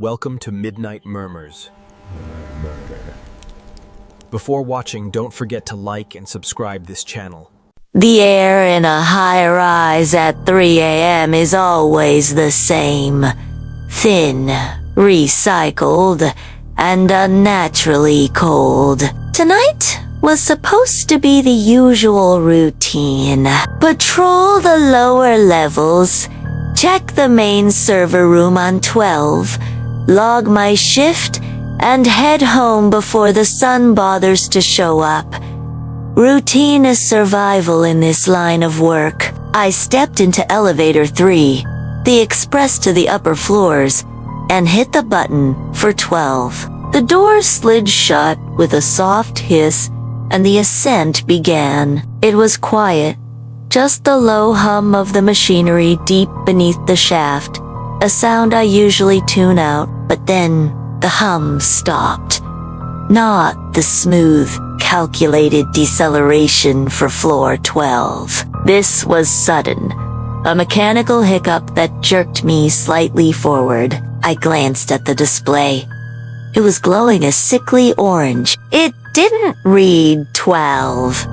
Welcome to Midnight Murmurs. Before watching, don't forget to like and subscribe this channel. The air in a high-rise at 3 a.m. is always the same. Thin, recycled, and unnaturally cold. Tonight was supposed to be the usual routine. Patrol the lower levels, check the main server room on 12, log my shift, and head home before the sun bothers to show up. Routine is survival in this line of work. I stepped into elevator 3, the express to the upper floors, and hit the button for 12. The door slid shut with a soft hiss, and the ascent began. It was quiet, just the low hum of the machinery deep beneath the shaft, a sound I usually tune out, but then the hum stopped. Not the smooth, calculated deceleration for floor 12. This was sudden, a mechanical hiccup that jerked me slightly forward. I glanced at the display. It was glowing a sickly orange. It didn't read 12.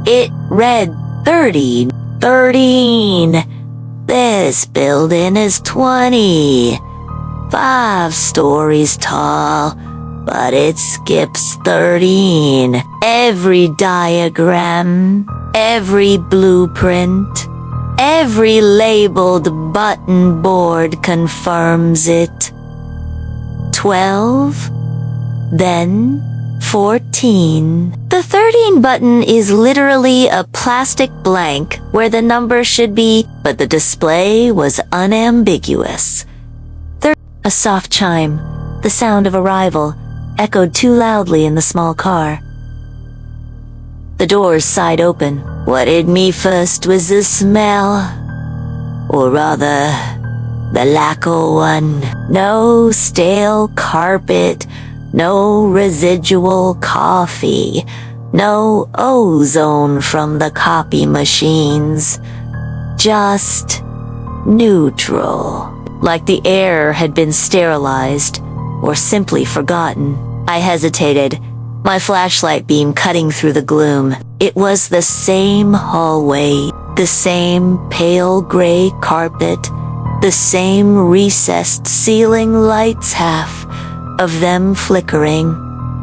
It read 30. 13. This building is 20. 5 stories tall, but it skips 13. Every diagram, every blueprint, every labeled button board confirms it. 12, then 14. The 13 button is literally a plastic blank where the number should be, but the display was unambiguous. A soft chime, the sound of arrival, echoed too loudly in the small car. The doors sighed open. What hit me first was the smell, or rather, the lack of one. No stale carpet, no residual coffee, no ozone from the copy machines. Just neutral. Like the air had been sterilized, or simply forgotten. I hesitated, my flashlight beam cutting through the gloom. It was the same hallway, the same pale gray carpet, the same recessed ceiling lights, half of them flickering,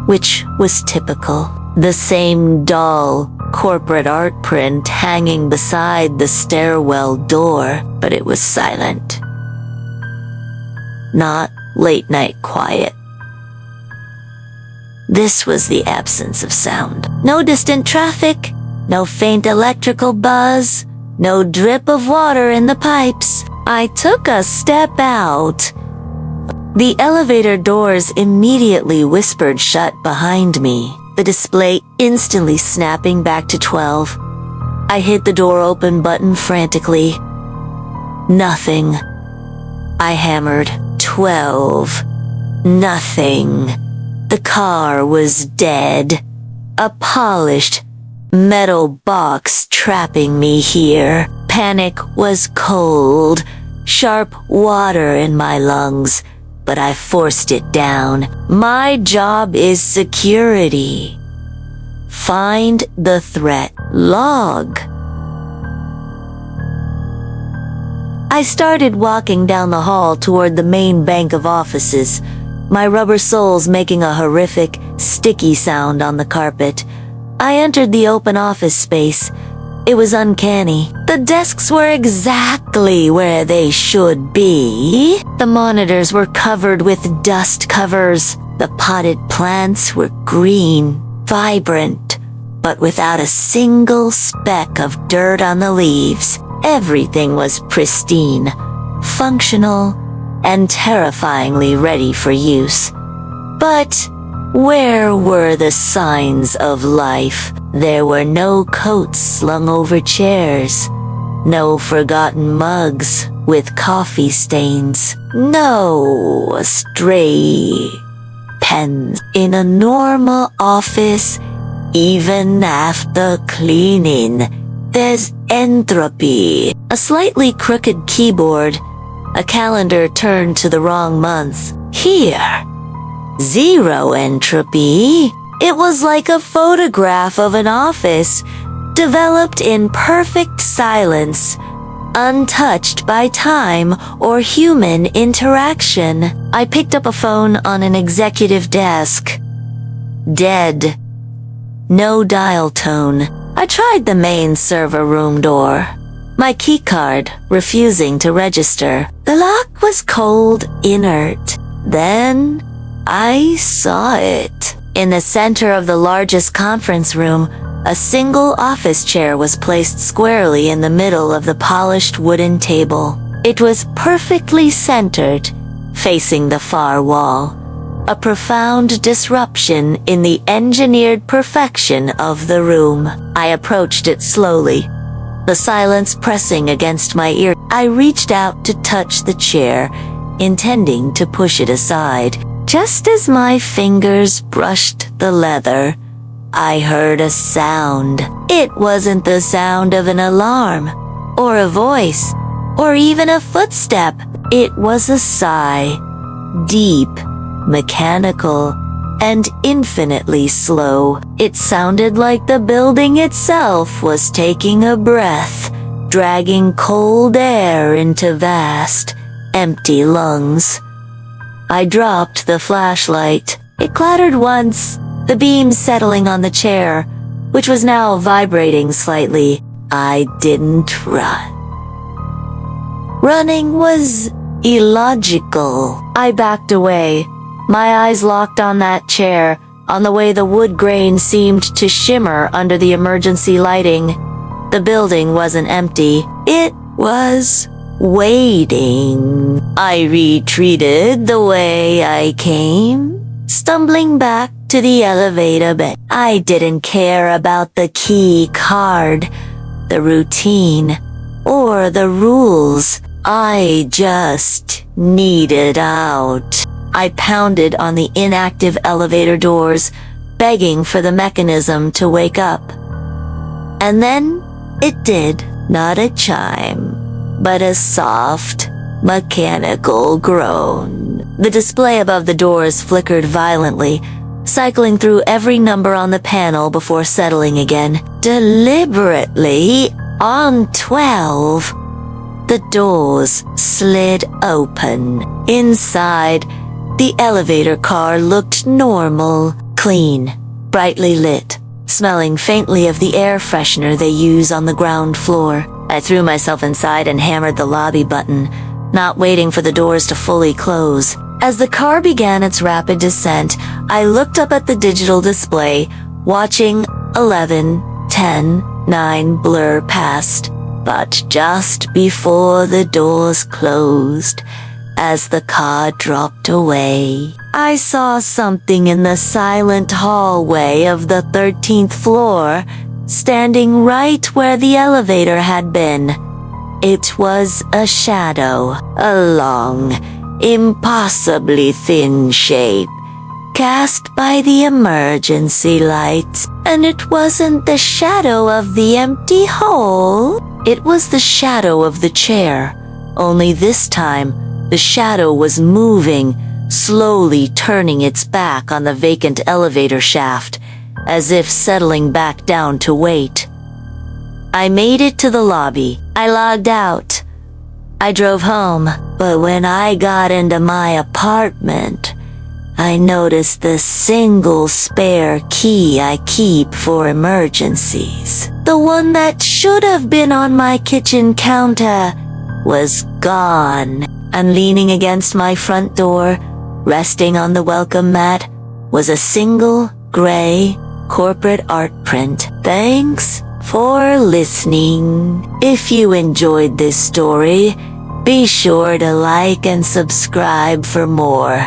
which was typical. The same dull, corporate art print hanging beside the stairwell door, but it was silent. Not late-night quiet. This was the absence of sound. No distant traffic, no faint electrical buzz, no drip of water in the pipes. I took a step out. The elevator doors immediately whispered shut behind me, the display instantly snapping back to 12. I hit the door open button frantically. Nothing. I hammered. 12. Nothing. The car was dead. A polished metal box trapping me here. Panic was cold, sharp water in my lungs, but I forced it down. My job is security. Find the threat. Log. I started walking down the hall toward the main bank of offices, my rubber soles making a horrific, sticky sound on the carpet. I entered the open office space. It was uncanny. The desks were exactly where they should be. The monitors were covered with dust covers. The potted plants were green, vibrant, but without a single speck of dirt on the leaves. Everything was pristine, functional, and terrifyingly ready for use. But where were the signs of life? There were no coats slung over chairs, no forgotten mugs with coffee stains, no stray pens. In a normal office, even after cleaning, there's entropy. A slightly crooked keyboard, A calendar turned to the wrong month. Here. Zero entropy. It was like a photograph of an office, developed in perfect silence, untouched by time or human interaction. I picked up a phone on an executive desk. Dead. No dial tone. I tried the main server room door. My keycard refusing to register. The lock was cold, inert. Then I saw it. In the center of the largest conference room, a single office chair was placed squarely in the middle of the polished wooden table. It was perfectly centered, facing the far wall. A profound disruption in the engineered perfection of the room. I approached it slowly, the silence pressing against my ear. I reached out to touch the chair, intending to push it aside. Just as my fingers brushed the leather, I heard a sound. It wasn't the sound of an alarm, or a voice, or even a footstep. It was a sigh, deep, mechanical, and infinitely slow. It sounded like the building itself was taking a breath, dragging cold air into vast, empty lungs. I dropped the flashlight. It clattered once, the beam settling on the chair, which was now vibrating slightly. I didn't run. Running was illogical. I backed away, my eyes locked on that chair, on the way the wood grain seemed to shimmer under the emergency lighting. The building wasn't empty. It was waiting. I retreated the way I came, stumbling back to the elevator bed. I didn't care about the key card, the routine, or the rules. I just needed out. I pounded on the inactive elevator doors, begging for the mechanism to wake up. And then it did. Not a chime, but a soft, mechanical groan. The display above the doors flickered violently, cycling through every number on the panel before settling again. Deliberately, on 12, the doors slid open. Inside, the elevator car looked normal, clean, brightly lit, smelling faintly of the air freshener they use on the ground floor. I threw myself inside and hammered the lobby button, not waiting for the doors to fully close. As the car began its rapid descent, I looked up at the digital display, watching 11, 10, 9 blur past. But just before the doors closed, as the car dropped away, I saw something in the silent hallway of the 13th floor, standing right where the elevator had been. It was a shadow, a long, impossibly thin shape, cast by the emergency lights. And it wasn't the shadow of the empty hole. It was the shadow of the chair, only this time, the shadow was moving, slowly turning its back on the vacant elevator shaft, as if settling back down to wait. I made it to the lobby. I logged out. I drove home, but when I got into my apartment, I noticed the single spare key I keep for emergencies. The one that should have been on my kitchen counter was gone. And leaning against my front door, resting on the welcome mat, was a single gray corporate art print. Thanks for listening. If you enjoyed this story, be sure to like and subscribe for more.